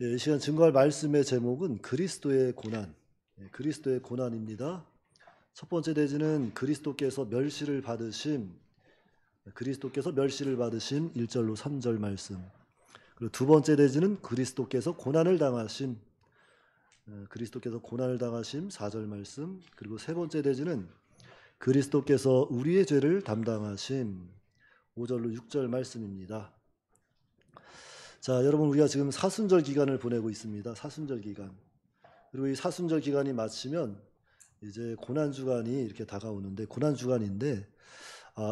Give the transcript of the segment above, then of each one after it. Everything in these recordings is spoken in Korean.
이 시간 증거할 말씀의 제목은 그리스도의 고난, 그리스도의 고난입니다. 첫 번째 대지는 그리스도께서 멸시를 받으심 1절로 3절 말씀. 그리고 두 번째 대지는 그리스도께서 고난을 당하심 4절 말씀. 그리고 세 번째 대지는 그리스도께서 우리의 죄를 담당하심 5절로 6절 말씀입니다. 자, 여러분, 우리가 지금 사순절 기간을 보내고 있습니다. 사순절 기간. 그리고 이 사순절 기간이 마치면 이제 고난 주간이 이렇게 다가오는데, 고난 주간인데,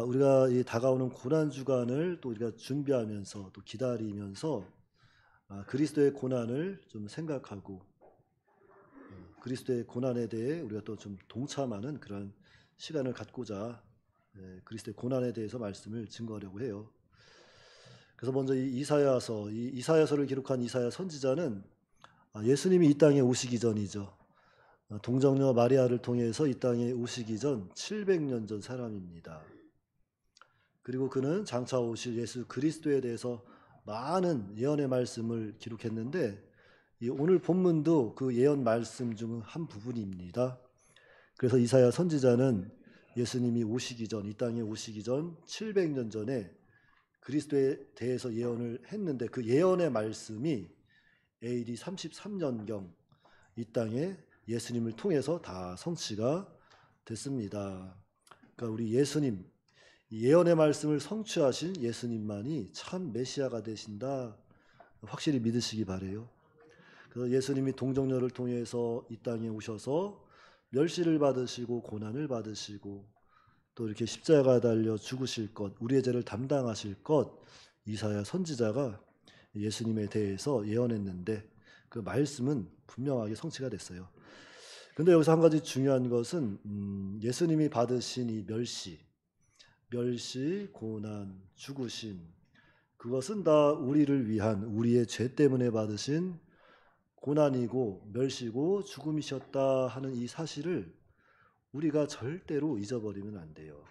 우리가 이 다가오는 고난 주간을 또 우리가 준비하면서 또 기다리면서 그리스도의 고난을 좀 생각하고 그리스도의 고난에 대해 우리가 또 좀 동참하는 그런 시간을 갖고자 그리스도의 고난에 대해서 말씀을 증거하려고 해요. 그래서 먼저 이 이사야서를 기록한 이사야 선지자는 예수님이 이 땅에 오시기 전이죠. 동정녀 마리아를 통해서 이 땅에 오시기 전 700년 전 사람입니다. 그리고 그는 장차 오실 예수 그리스도에 대해서 많은 예언의 말씀을 기록했는데, 이 오늘 본문도 그 예언 말씀 중 한 부분입니다. 그래서 이사야 선지자는 예수님이 오시기 전, 이 땅에 오시기 전 700년 전에 그리스도에 대해서 예언을 했는데, 그 예언의 말씀이 AD 33년경 이 땅에 예수님을 통해서 다 성취가 됐습니다. 그러니까 우리 예수님, 예언의 말씀을 성취하신 예수님만이 참 메시아가 되신다, 확실히 믿으시기 바래요. 그래서 예수님이 동정녀를 통해서 이 땅에 오셔서 멸시를 받으시고 고난을 받으시고 또 이렇게 십자가에 달려 죽으실 것, 우리의 죄를 담당하실 것, 이사야 선지자가 예수님에 대해서 예언했는데 그 말씀은 분명하게 성취가 됐어요. 근데 여기서 한 가지 중요한 것은 예수님이 받으신 이 멸시, 고난, 죽으심, 그것은 다 우리를 위한, 우리의 죄 때문에 받으신 고난이고 멸시고 죽음이셨다 하는 이 사실을 우리가 절대로 잊어버리면 안 돼요.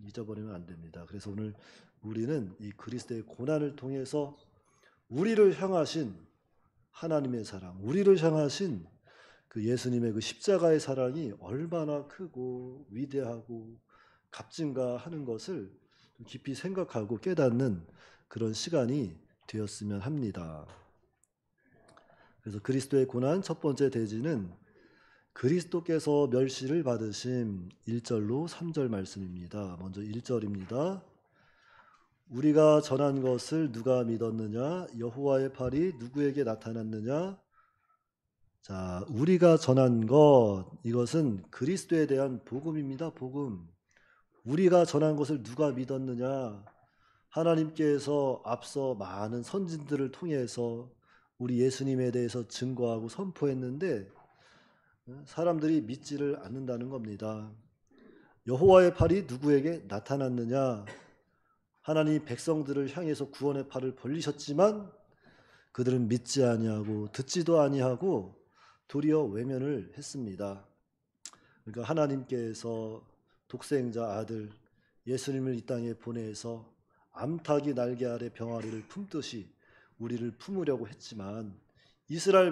잊어버리면 안 됩니다. 그래서 오늘 우리는 이 그리스도의 고난을 통해서 우리를 향하신 하나님의 사랑, 우리를 향하신 그 예수님의 그 십자가의 사랑이 얼마나 크고 위대하고 값진가 하는 것을 깊이 생각하고 깨닫는 그런 시간이 되었으면 합니다. 그래서 그리스도의 고난 첫 번째 대지는 그리스도께서 멸시를 받으심 1절로 3절 말씀입니다. 먼저 1절입니다. 우리가 전한 것을 누가 믿었느냐? 여호와의 팔이 누구에게 나타났느냐? 자, 우리가 전한 것, 이것은 그리스도에 대한 복음입니다. 복음. 우리가 전한 것을 누가 믿었느냐? 하나님께서 앞서 많은 선진들을 통해서 우리 예수님에 대해서 증거하고 선포했는데 사람들이 믿지를 않는다는 겁니다. 여호와의 팔이 누구에게 나타났느냐? 하나님 백성들을 향해서 구원의 팔을 벌리셨지만 그들은 믿지 아니하고 듣지도 아니하고 도리어 외면을 했습니다. 그러니까 하나님께서 독생자 아들 예수님을 이 땅에 보내서 암탉이 날개 아래 병아리를 품듯이 우리를 품으려고 했지만, 이스라엘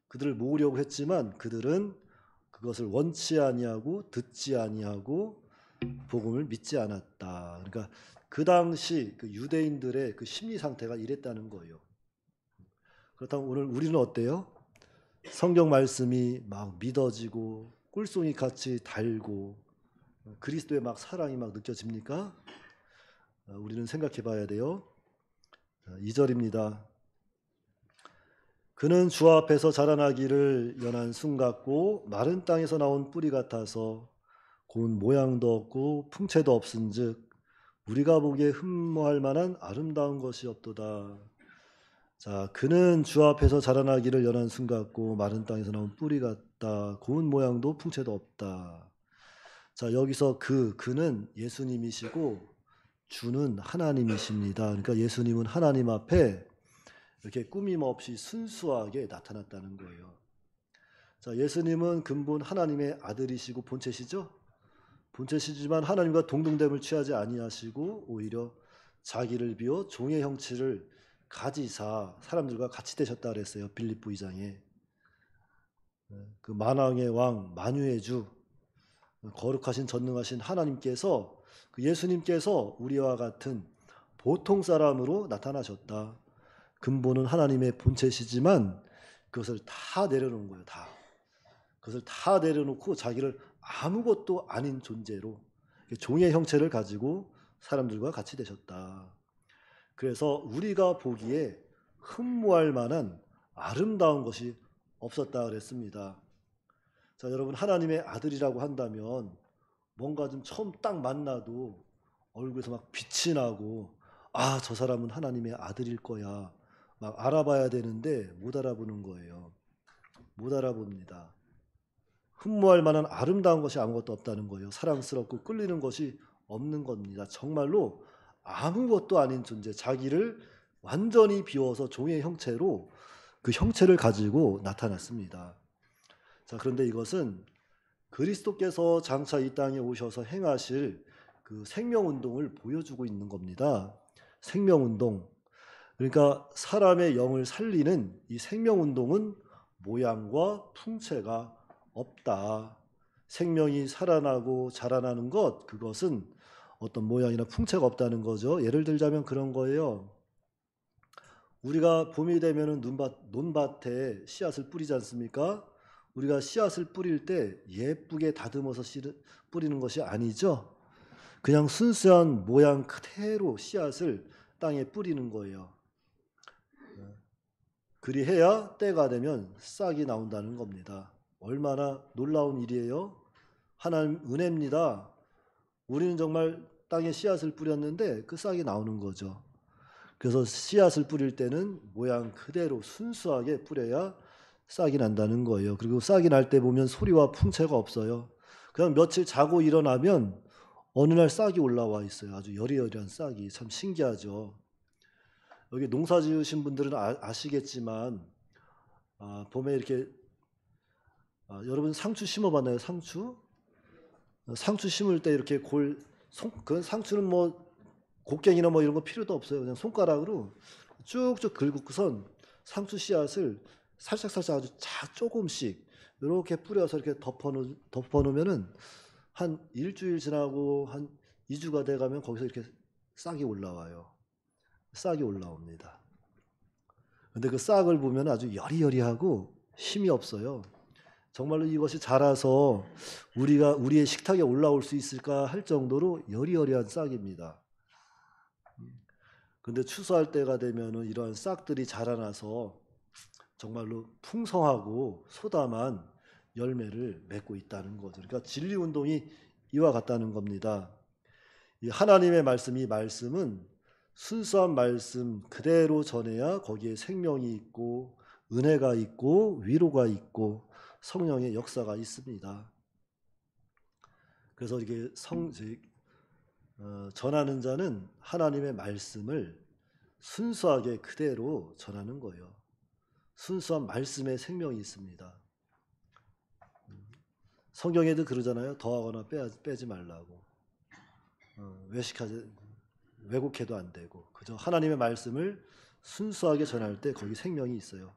그들을 모으려고 했지만 그들은 그것을 원치 아니하고 듣지 아니하고 복음을 믿지 않았다. 그러니까 그 당시 그 유대인들의 그 심리 상태가 이랬다는 거예요. 그렇다면 오늘 우리는 어때요? 성경 말씀이 막 믿어지고 꿀송이 같이 달고 그리스도의 막 사랑이 막 느껴집니까? 우리는 생각해 봐야 돼요. 2절입니다. 그는 주 앞에서 자라나기를 연한 순 같고 마른 땅에서 나온 뿌리 같아서 고운 모양도 없고 풍채도 없은즉 우리가 보기에 흠모할 만한 아름다운 것이 없도다. 자, 그는 주 앞에서 자라나기를 연한 순 같고 마른 땅에서 나온 뿌리 같다. 고운 모양도 풍채도 없다. 자, 여기서 그는 예수님이시고 주는 하나님이십니다. 그러니까 예수님은 하나님 앞에 이렇게 꾸밈 없이 순수하게 나타났다는 거예요. 자, 예수님은 근본 하나님의 아들이시고 본체시죠? 본체시지만 하나님과 동등됨을 취하지 아니하시고 오히려 자기를 비워 종의 형체를 가지사 사람들과 같이 되셨다 그랬어요. 빌립보 2장에. 그 만왕의 왕 만유의 주 거룩하신 전능하신 하나님께서 그 예수님께서 우리와 같은 보통 사람으로 나타나셨다. 근본은 하나님의 본체시지만 그것을 다 내려놓은 거예요. 다. 그것을 다 내려놓고 자기를 아무것도 아닌 존재로 종의 형체를 가지고 사람들과 같이 되셨다. 그래서 우리가 보기에 흠모할 만한 아름다운 것이 없었다 그랬습니다. 자, 여러분 하나님의 아들이라고 한다면 뭔가 좀 처음 딱 만나도 얼굴에서 막 빛이 나고 아, 저 사람은 하나님의 아들일 거야. 막 알아봐야 되는데 못 알아보는 거예요. 못 알아봅니다. 흠모할 만한 아름다운 것이 아무것도 없다는 거예요. 사랑스럽고 끌리는 것이 없는 겁니다. 정말로 아무것도 아닌 존재, 자기를 완전히 비워서 종의 형체로 그 형체를 가지고 나타났습니다. 자, 그런데 이것은 그리스도께서 장차 이 땅에 오셔서 행하실 그 생명운동을 보여주고 있는 겁니다. 생명운동. 그러니까 사람의 영을 살리는 이 생명운동은 모양과 풍채가 없다. 생명이 살아나고 자라나는 것, 그것은 어떤 모양이나 풍채가 없다는 거죠. 예를 들자면 그런 거예요. 우리가 봄이 되면 논밭에 씨앗을 뿌리지 않습니까? 우리가 씨앗을 뿌릴 때 예쁘게 다듬어서 뿌리는 것이 아니죠. 그냥 순수한 모양 그대로 씨앗을 땅에 뿌리는 거예요. 그리해야 때가 되면 싹이 나온다는 겁니다. 얼마나 놀라운 일이에요. 하나님 은혜입니다. 우리는 정말 땅에 씨앗을 뿌렸는데 그 싹이 나오는 거죠. 그래서 씨앗을 뿌릴 때는 모양 그대로 순수하게 뿌려야 싹이 난다는 거예요. 그리고 싹이 날 때 보면 소리와 풍채가 없어요. 그냥 며칠 자고 일어나면 어느 날 싹이 올라와 있어요. 아주 여리여리한 싹이. 참 신기하죠. 여기 농사 지으신 분들은 아시겠지만 봄에 이렇게 여러분 상추 심어봤나요? 상추? 상추 심을 때 이렇게 그 상추는 뭐 곡괭이나 뭐 이런 거 필요도 없어요. 그냥 손가락으로 쭉쭉 긁고선 상추 씨앗을 살짝살짝 아주 조금씩 이렇게 뿌려서 이렇게 덮어놓으면은 한 일주일 지나고 한 2주가 돼가면 거기서 이렇게 싹이 올라와요. 싹이 올라옵니다. 근데 그 싹을 보면 아주 여리여리하고 힘이 없어요. 정말로 이것이 자라서 우리의 식탁에 올라올 수 있을까 할 정도로 여리여리한 싹입니다. 근데 추수할 때가 되면은 이러한 싹들이 자라나서 정말로 풍성하고 소담한 열매를 맺고 있다는 거죠. 그러니까 진리 운동이 이와 같다는 겁니다. 이 하나님의 말씀, 이 말씀은 순수한 말씀 그대로 전해야 거기에 생명이 있고 은혜가 있고 위로가 있고 성령의 역사가 있습니다. 그래서 이게 전하는 자는 하나님의 말씀을 순수하게 그대로 전하는 거예요. 순수한 말씀에 생명이 있습니다. 성경에도 그러잖아요. 더하거나 빼지 말라고. 왜곡해도 안 되고. 그저 하나님의 말씀을 순수하게 전할 때 거기 생명이 있어요.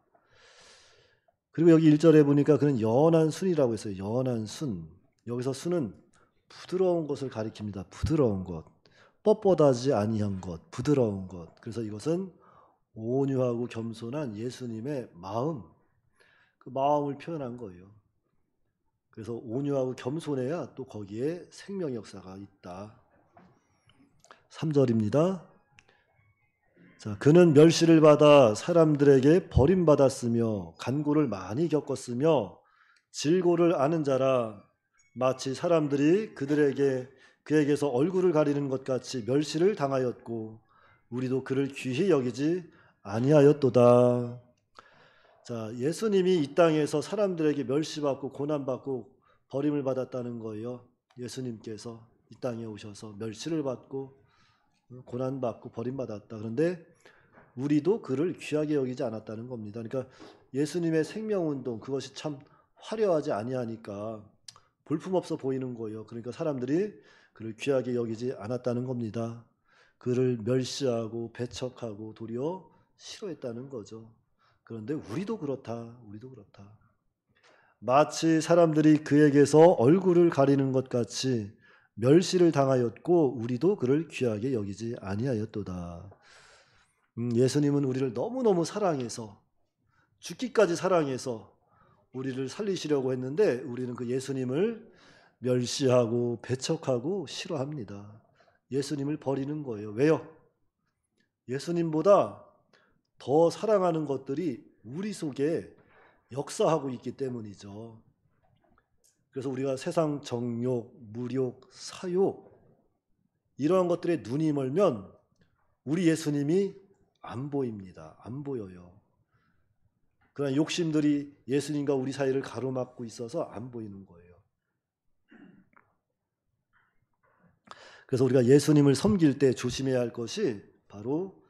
그리고 여기 1절에 보니까 그는 연한 순이라고 했어요. 연한 순. 여기서 순은 부드러운 것을 가리킵니다. 부드러운 것. 뻣뻣하지 아니한 것. 부드러운 것. 그래서 이것은 온유하고 겸손한 예수님의 마음. 그 마음을 표현한 거예요. 그래서 온유하고 겸손해야 또 거기에 생명 역사가 있다. 3절입니다. 자, 그는 멸시를 받아 사람들에게 버림받았으며 간고를 많이 겪었으며 질고를 아는 자라. 마치 사람들이 그에게서 얼굴을 가리는 것 같이 멸시를 당하였고 우리도 그를 귀히 여기지 아니하였도다. 자, 예수님이 이 땅에서 사람들에게 멸시받고 고난받고 버림을 받았다는 거예요. 예수님께서 이 땅에 오셔서 멸시를 받고 고난받고 버림받았다. 그런데 우리도 그를 귀하게 여기지 않았다는 겁니다. 그러니까 예수님의 생명운동, 그것이 참 화려하지 아니하니까 볼품없어 보이는 거예요. 그러니까 사람들이 그를 귀하게 여기지 않았다는 겁니다. 그를 멸시하고 배척하고 도리어 싫어했다는 거죠. 그런데 우리도 그렇다. 마치 사람들이 그에게서 얼굴을 가리는 것 같이 멸시를 당하였고 우리도 그를 귀하게 여기지 아니하였도다. 예수님은 우리를 너무너무 사랑해서 죽기까지 사랑해서 우리를 살리시려고 했는데 우리는 그 예수님을 멸시하고 배척하고 싫어합니다. 예수님을 버리는 거예요. 왜요? 예수님보다 더 사랑하는 것들이 우리 속에 역사하고 있기 때문이죠. 그래서 우리가 세상 정욕, 무욕, 사욕 이러한 것들에 눈이 멀면 우리 예수님이 안 보입니다. 안 보여요. 그러나 욕심들이 예수님과 우리 사이를 가로막고 있어서 안 보이는 거예요. 그래서 우리가 예수님을 섬길 때 조심해야 할 것이 바로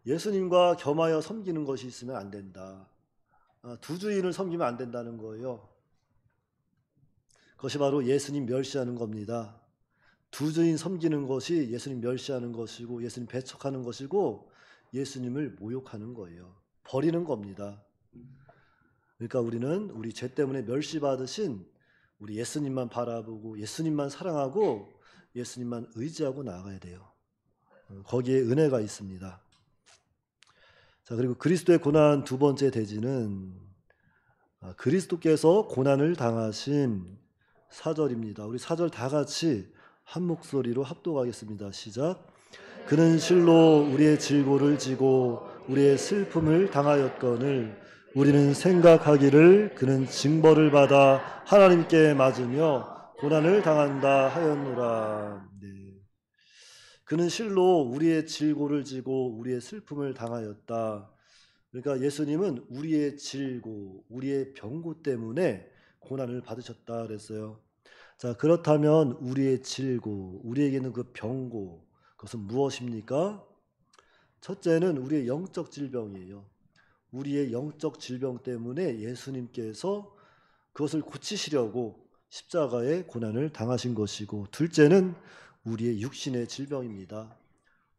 예수님과 겸하여 섬기는 것이 있으면 안 된다. 두 주인을 섬기면 안 된다는 거예요. 그것이 바로 예수님 멸시하는 겁니다. 두 주인 섬기는 것이 예수님 멸시하는 것이고 예수님 배척하는 것이고 예수님을 모욕하는 거예요. 버리는 겁니다. 그러니까 우리는 우리 죄 때문에 멸시받으신 우리 예수님만 바라보고 예수님만 사랑하고 예수님만 의지하고 나아가야 돼요. 거기에 은혜가 있습니다. 자, 그리고 그리스도의 고난 두 번째 대지는 그리스도께서 고난을 당하신 4절입니다. 우리 4절 다 같이 한 목소리로 합독하겠습니다. 시작. 그는 실로 우리의 질고를 지고 우리의 슬픔을 당하였거늘 우리는 생각하기를 그는 징벌을 받아 하나님께 맞으며 고난을 당한다 하였노라. 네. 그는 실로 우리의 질고를 지고 우리의 슬픔을 당하였다. 그러니까 예수님은 우리의 질고, 우리의 병고 때문에 고난을 받으셨다 그랬어요. 자, 그렇다면 우리의 질고, 우리에게는 그 병고, 그것은 무엇입니까? 첫째는 우리의 영적 질병이에요. 우리의 영적 질병 때문에 예수님께서 그것을 고치시려고 십자가의 고난을 당하신 것이고, 둘째는 우리의 육신의 질병입니다.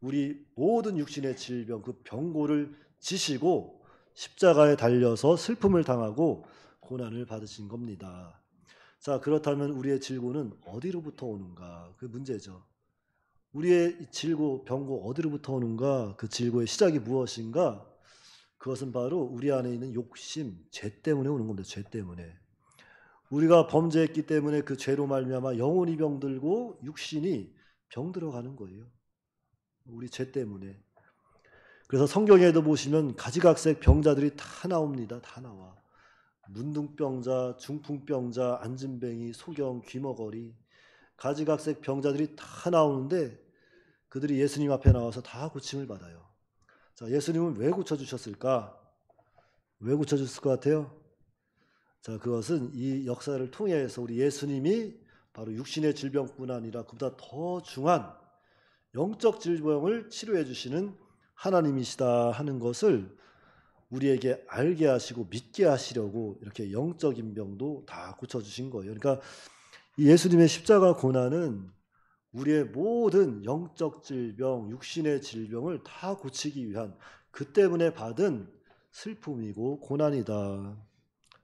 우리 모든 육신의 질병, 그 병고를 지시고 십자가에 달려서 슬픔을 당하고 고난을 받으신 겁니다. 자, 그렇다면 우리의 질고는 어디로부터 오는가? 그 문제죠. 우리의 질고, 병고 어디로부터 오는가? 그 질고의 시작이 무엇인가? 그것은 바로 우리 안에 있는 욕심, 죄 때문에 오는 겁니다. 죄 때문에. 우리가 범죄했기 때문에 그 죄로 말미암아 영혼이 병들고 육신이 병들어가는 거예요. 우리 죄 때문에. 그래서 성경에도 보시면 가지각색 병자들이 다 나옵니다. 다 나와. 문둥병자, 중풍병자, 안진뱅이, 소경, 귀머거리 가지각색 병자들이 다 나오는데 그들이 예수님 앞에 나와서 다 고침을 받아요. 자, 예수님은 왜 고쳐주셨을까? 왜 고쳐주셨을 것 같아요? 자, 그것은 이 역사를 통해서 우리 예수님이 바로 육신의 질병뿐 아니라 그보다 더 중한 영적 질병을 치료해 주시는 하나님이시다 하는 것을 우리에게 알게 하시고 믿게 하시려고 이렇게 영적인 병도 다 고쳐주신 거예요. 그러니까 이 예수님의 십자가 고난은 우리의 모든 영적 질병, 육신의 질병을 다 고치기 위한 그 때문에 받은 슬픔이고 고난이다.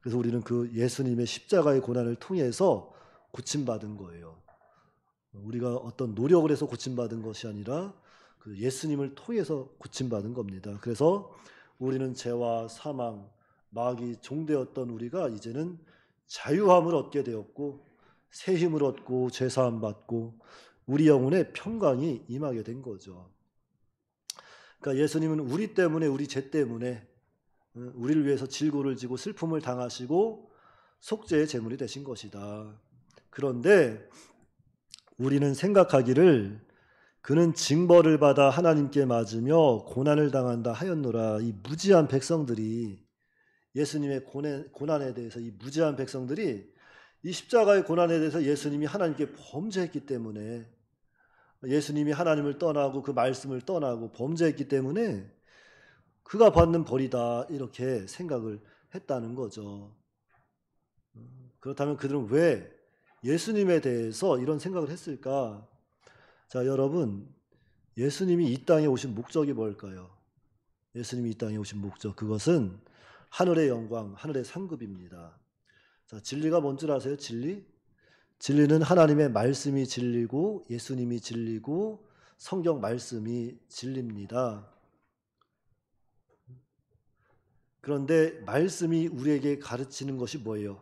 그래서 우리는 그 예수님의 십자가의 고난을 통해서 고침받은 거예요. 우리가 어떤 노력을 해서 고침받은 것이 아니라 그 예수님을 통해서 고침받은 겁니다. 그래서 우리는 죄와 사망, 마귀 종되었던 우리가 이제는 자유함을 얻게 되었고 새 힘을 얻고 죄사함 받고 우리 영혼에 평강이 임하게 된 거죠. 그러니까 예수님은 우리 때문에, 우리 죄 때문에 우리를 위해서 질고를 지고 슬픔을 당하시고 속죄의 제물이 되신 것이다. 그런데 우리는 생각하기를 그는 징벌을 받아 하나님께 맞으며 고난을 당한다 하였노라. 이 무지한 백성들이 예수님의 고난에 대해서 이 무지한 백성들이 이 십자가의 고난에 대해서 예수님이 하나님께 범죄했기 때문에 예수님이 하나님을 떠나고 그 말씀을 떠나고 범죄했기 때문에 그가 받는 벌이다 이렇게 생각을 했다는 거죠. 그렇다면 그들은 왜 예수님에 대해서 이런 생각을 했을까? 자, 여러분, 예수님이 이 땅에 오신 목적이 뭘까요? 예수님이 이 땅에 오신 목적, 그것은 하늘의 영광, 하늘의 상급입니다. 자, 진리가 뭔 줄 아세요? 진리? 진리는 하나님의 말씀이 진리고 예수님이 진리고 성경 말씀이 진리입니다. 그런데 말씀이 우리에게 가르치는 것이 뭐예요?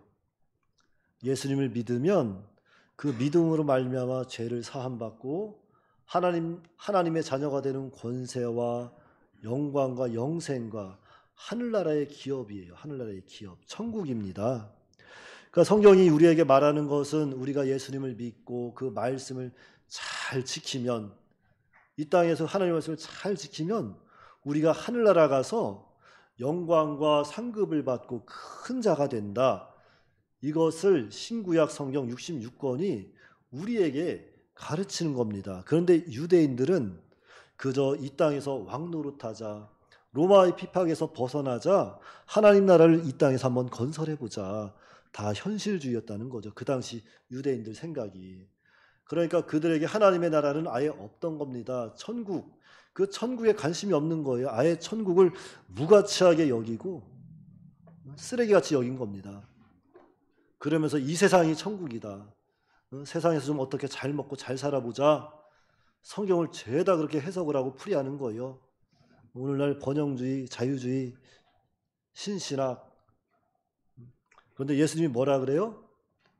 예수님을 믿으면 그 믿음으로 말미암아 죄를 사함받고 하나님의 자녀가 되는 권세와 영광과 영생과 하늘나라의 기업이에요. 하늘나라의 기업, 천국입니다. 그러니까 성경이 우리에게 말하는 것은 우리가 예수님을 믿고 그 말씀을 잘 지키면, 이 땅에서 하나님의 말씀을 잘 지키면 우리가 하늘나라 가서 영광과 상급을 받고 큰 자가 된다. 이것을 신구약 성경 66권이 우리에게 가르치는 겁니다. 그런데 유대인들은 그저 이 땅에서 왕노릇하자, 로마의 핍박에서 벗어나자, 하나님 나라를 이 땅에서 한번 건설해보자, 다 현실주의였다는 거죠. 그 당시 유대인들 생각이. 그러니까 그들에게 하나님의 나라는 아예 없던 겁니다. 천국, 그 천국에 관심이 없는 거예요. 아예 천국을 무가치하게 여기고 쓰레기같이 여긴 겁니다. 그러면서 이 세상이 천국이다. 세상에서 좀 어떻게 잘 먹고 잘 살아보자. 성경을 죄다 그렇게 해석을 하고 풀이하는 거예요. 오늘날 번영주의, 자유주의, 신신학. 그런데 예수님이 뭐라 그래요?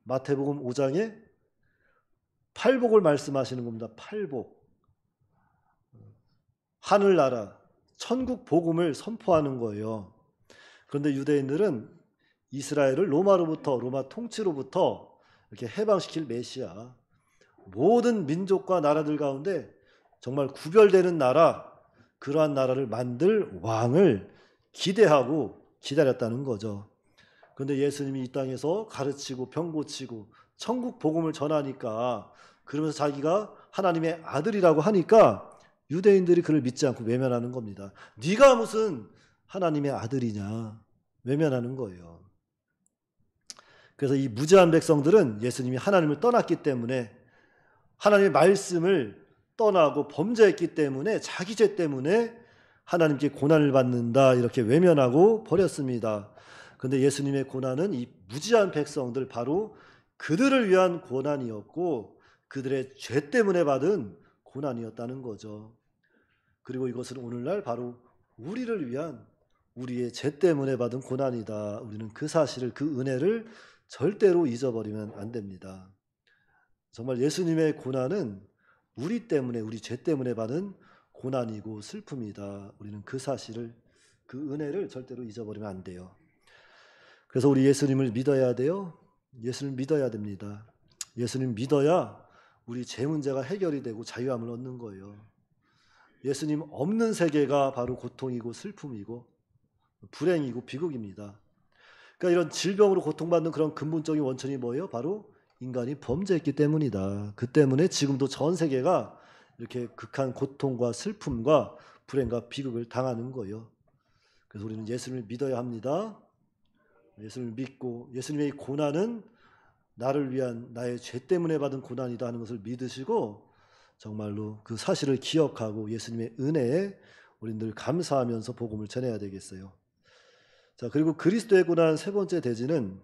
마태복음 5장에 팔복을 말씀하시는 겁니다. 팔복. 하늘나라, 천국 복음을 선포하는 거예요. 그런데 유대인들은 이스라엘을 로마 통치로부터 이렇게 해방시킬 메시아, 모든 민족과 나라들 가운데 정말 구별되는 나라, 그러한 나라를 만들 왕을 기대하고 기다렸다는 거죠. 그런데 예수님이 이 땅에서 가르치고 병 고치고 천국 복음을 전하니까, 그러면서 자기가 하나님의 아들이라고 하니까 유대인들이 그를 믿지 않고 외면하는 겁니다. 네가 무슨 하나님의 아들이냐, 외면하는 거예요. 그래서 이 무지한 백성들은 예수님이 하나님을 떠났기 때문에, 하나님의 말씀을 떠나고 범죄했기 때문에, 자기 죄 때문에 하나님께 고난을 받는다, 이렇게 외면하고 버렸습니다. 그런데 예수님의 고난은 이 무지한 백성들, 바로 그들을 위한 고난이었고 그들의 죄 때문에 받은 고난이었다는 거죠. 그리고 이것은 오늘날 바로 우리를 위한, 우리의 죄 때문에 받은 고난이다. 우리는 그 사실을, 그 은혜를 절대로 잊어버리면 안 됩니다. 정말 예수님의 고난은 우리 때문에, 우리 죄 때문에 받은 고난이고 슬픔이다. 우리는 그 사실을, 그 은혜를 절대로 잊어버리면 안 돼요. 그래서 우리 예수님을 믿어야 돼요. 예수님을 믿어야 됩니다. 예수님 믿어야 우리 죄 문제가 해결이 되고 자유함을 얻는 거예요. 예수님 없는 세계가 바로 고통이고 슬픔이고 불행이고 비극입니다. 그러니까 이런 질병으로 고통받는 그런 근본적인 원천이 뭐예요? 바로 인간이 범죄했기 때문이다. 그 때문에 지금도 전 세계가 이렇게 극한 고통과 슬픔과 불행과 비극을 당하는 거예요. 그래서 우리는 예수님을 믿어야 합니다. 예수님을 믿고, 예수님의 고난은 나를 위한, 나의 죄 때문에 받은 고난이다 하는 것을 믿으시고, 정말로 그 사실을 기억하고 예수님의 은혜에 우리 늘 감사하면서 복음을 전해야 되겠어요. 자, 그리고 그리스도의 고난 세 번째 대지는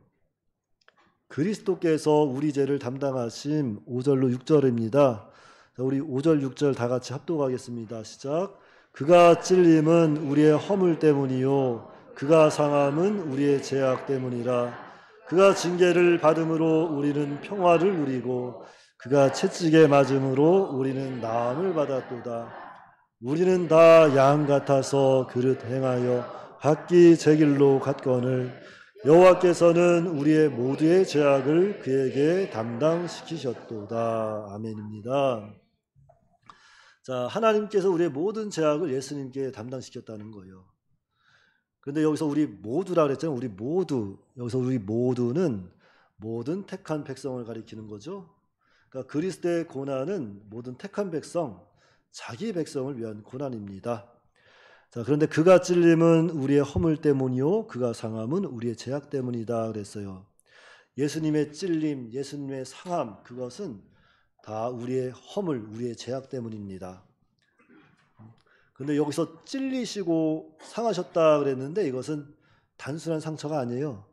그리스도께서 우리 죄를 담당하심, 5절로 6절입니다. 자, 우리 5절 6절 다 같이 합독하겠습니다. 시작. 그가 찔림은 우리의 허물 때문이요 그가 상함은 우리의 죄악 때문이라. 그가 징계를 받음으로 우리는 평화를 누리고 그가 채찍에 맞음으로 우리는 나음을 받았도다. 우리는 다 양 같아서 그릇 행하여 각기 제 길로 갔거늘 여호와께서는 우리의 모두의 죄악을 그에게 담당시키셨도다. 아멘입니다. 자, 하나님께서 우리의 모든 죄악을 예수님께 담당시켰다는 거예요. 그런데 여기서 우리 모두라 그랬잖아요. 우리 모두. 여기서 우리 모두는 모든 택한 백성을 가리키는 거죠. 그러니까 그리스도의 고난은 모든 택한 백성, 자기 백성을 위한 고난입니다. 자, 그런데 그가 찔림은 우리의 허물 때문이요 그가 상함은 우리의 죄악 때문이다 그랬어요. 예수님의 찔림, 예수님의 상함, 그것은 다 우리의 허물, 우리의 죄악 때문입니다. 근데 여기서 찔리시고 상하셨다 그랬는데 이것은 단순한 상처가 아니에요.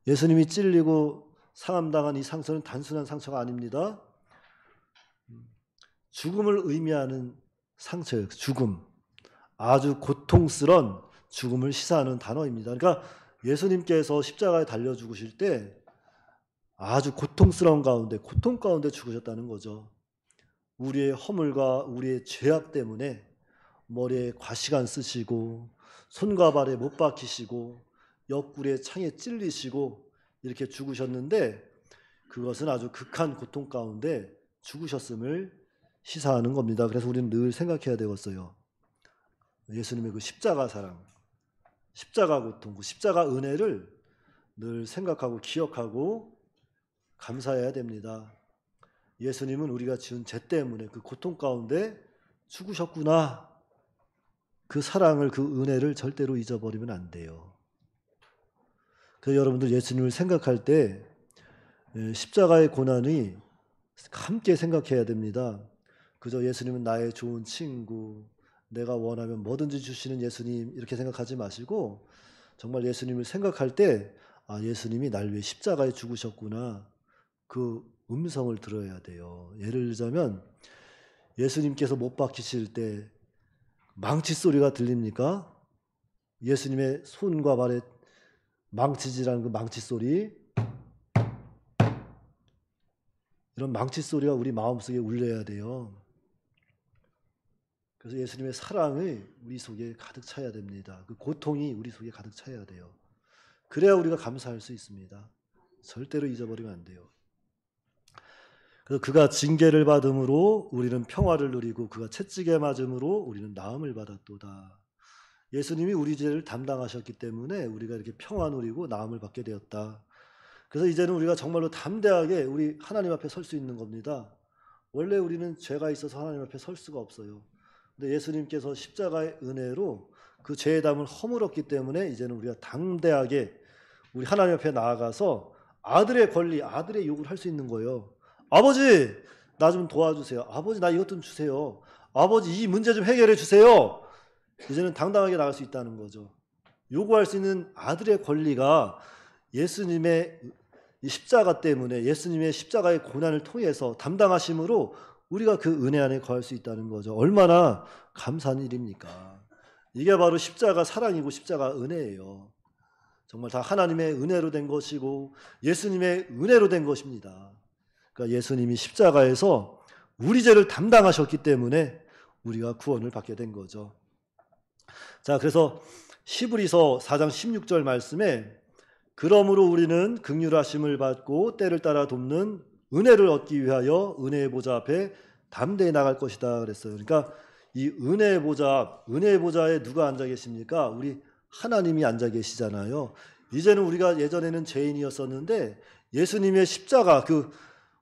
예수님이 찔리고 상함당한 이 상처는 단순한 상처가 아닙니다. 죽음을 의미하는 상처예요. 죽음. 아주 고통스러운 죽음을 시사하는 단어입니다. 그러니까 예수님께서 십자가에 달려 죽으실 때 아주 고통스러운 가운데, 고통 가운데 죽으셨다는 거죠. 우리의 허물과 우리의 죄악 때문에 머리에 과시간 쓰시고 손과 발에 못 박히시고 옆구리에 창에 찔리시고 이렇게 죽으셨는데 그것은 아주 극한 고통 가운데 죽으셨음을 시사하는 겁니다. 그래서 우리는 늘 생각해야 되겠어요. 예수님의 그 십자가 사랑, 십자가 고통, 그 십자가 은혜를 늘 생각하고 기억하고 감사해야 됩니다. 예수님은 우리가 지은 죄 때문에 그 고통 가운데 죽으셨구나. 그 사랑을, 그 은혜를 절대로 잊어버리면 안 돼요. 그래서 여러분들 예수님을 생각할 때 십자가의 고난이 함께 생각해야 됩니다. 그저 예수님은 나의 좋은 친구, 내가 원하면 뭐든지 주시는 예수님 이렇게 생각하지 마시고 정말 예수님을 생각할 때 예수님이 날 위해 십자가에 죽으셨구나. 그 음성을 들어야 돼요. 예를 들자면 예수님께서 못 박히실 때 망치 소리가 들립니까? 예수님의 손과 발에 망치질하는 그 망치 소리, 이런 망치 소리가 우리 마음속에 울려야 돼요. 그래서 예수님의 사랑이 우리 속에 가득 차야 됩니다. 그 고통이 우리 속에 가득 차야 돼요. 그래야 우리가 감사할 수 있습니다. 절대로 잊어버리면 안 돼요. 그래서 그가 징계를 받음으로 우리는 평화를 누리고 그가 채찍에 맞음으로 우리는 나음을 받았도다. 예수님이 우리 죄를 담당하셨기 때문에 우리가 이렇게 평화 누리고 나음을 받게 되었다. 그래서 이제는 우리가 정말로 담대하게 우리 하나님 앞에 설 수 있는 겁니다. 원래 우리는 죄가 있어서 하나님 앞에 설 수가 없어요. 근데 예수님께서 십자가의 은혜로 그 죄의 담을 허물었기 때문에 이제는 우리가 담대하게 우리 하나님 앞에 나아가서 아들의 권리, 아들의 요구를 할 수 있는 거예요. 아버지, 나 좀 도와주세요. 아버지, 나 이것 좀 주세요. 아버지, 이 문제 좀 해결해 주세요. 이제는 당당하게 나갈 수 있다는 거죠. 요구할 수 있는 아들의 권리가 예수님의 이 십자가 때문에, 예수님의 십자가의 고난을 통해서 담당하심으로 우리가 그 은혜 안에 거할 수 있다는 거죠. 얼마나 감사한 일입니까? 이게 바로 십자가 사랑이고 십자가 은혜예요. 정말 다 하나님의 은혜로 된 것이고 예수님의 은혜로 된 것입니다. 그러니까 예수님이 십자가에서 우리 죄를 담당하셨기 때문에 우리가 구원을 받게 된 거죠. 자, 그래서 히브리서 4장 16절 말씀에 그러므로 우리는 긍휼하심을 받고 때를 따라 돕는 은혜를 얻기 위하여 은혜의 보좌 앞에 담대히 나갈 것이다 그랬어요. 그러니까 이 은혜의 보좌에 누가 앉아 계십니까? 우리 하나님이 앉아 계시잖아요. 이제는 우리가 예전에는 죄인이었었는데 예수님의 십자가, 그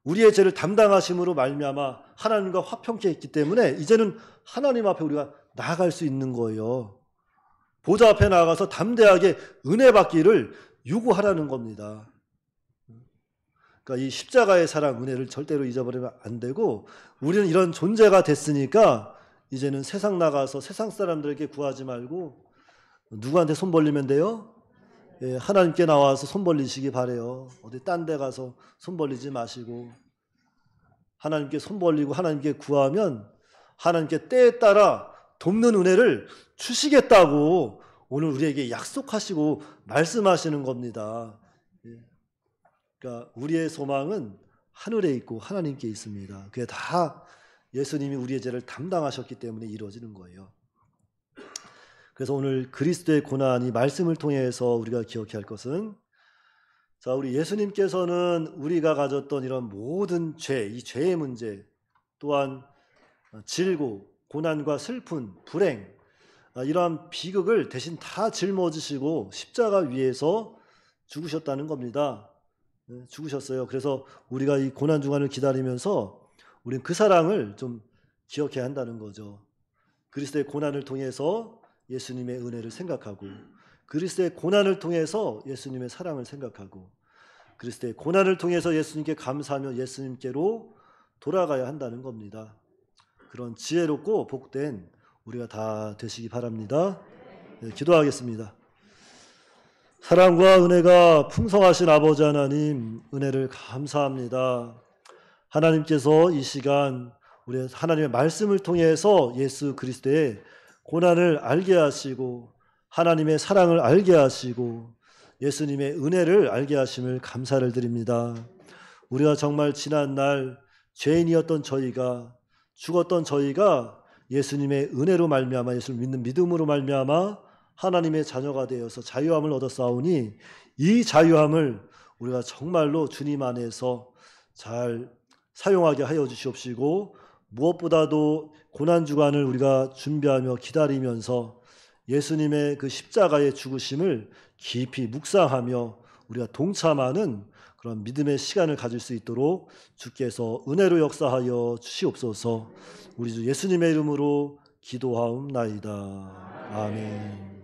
우리의 죄를 담당하심으로 말미암아 하나님과 화평케 했기 때문에 이제는 하나님 앞에 우리가 나아갈 수 있는 거예요. 보좌 앞에 나아가서 담대하게 은혜 받기를 요구하라는 겁니다. 그러니까 이 십자가의 사랑, 은혜를 절대로 잊어버리면 안 되고 우리는 이런 존재가 됐으니까 이제는 세상 나가서 세상 사람들에게 구하지 말고 누구한테 손 벌리면 돼요? 예, 하나님께 나와서 손 벌리시기 바래요. 어디 딴 데 가서 손 벌리지 마시고 하나님께 손 벌리고 하나님께 구하면 하나님께 때에 따라 돕는 은혜를 주시겠다고 오늘 우리에게 약속하시고 말씀하시는 겁니다. 그러니까 우리의 소망은 하늘에 있고 하나님께 있습니다. 그게 다 예수님이 우리의 죄를 담당하셨기 때문에 이루어지는 거예요. 그래서 오늘 그리스도의 고난이 말씀을 통해서 우리가 기억해야 할 것은, 자, 우리 예수님께서는 우리가 가졌던 이런 모든 죄, 이 죄의 문제, 또한 질고, 고난과 슬픈, 불행, 이러한 비극을 대신 다 짊어지시고 십자가 위에서 죽으셨다는 겁니다. 죽으셨어요. 그래서 우리가 이 고난 중간을 기다리면서 우리는 그 사랑을 좀 기억해야 한다는 거죠. 그리스도의 고난을 통해서 예수님의 은혜를 생각하고 그리스도의 고난을 통해서 예수님의 사랑을 생각하고 그리스도의 고난을 통해서 예수님께 감사하며 예수님께로 돌아가야 한다는 겁니다. 그런 지혜롭고 복된 우리가 다 되시기 바랍니다. 네, 기도하겠습니다. 사랑과 은혜가 풍성하신 아버지 하나님, 은혜를 감사합니다. 하나님께서 이 시간 우리 하나님의 말씀을 통해서 예수 그리스도의 고난을 알게 하시고 하나님의 사랑을 알게 하시고 예수님의 은혜를 알게 하심을 감사를 드립니다. 우리가 정말 지난날 죄인이었던 저희가, 죽었던 저희가 예수님의 은혜로 말미암아, 예수를 믿는 믿음으로 말미암아 하나님의 자녀가 되어서 자유함을 얻었사오니 이 자유함을 우리가 정말로 주님 안에서 잘 사용하게 하여 주시옵시고, 무엇보다도 고난주간을 우리가 준비하며 기다리면서 예수님의 그 십자가의 죽으심을 깊이 묵상하며 우리가 동참하는 그런 믿음의 시간을 가질 수 있도록 주께서 은혜로 역사하여 주시옵소서. 우리 주 예수님의 이름으로 기도하옵나이다. 아멘.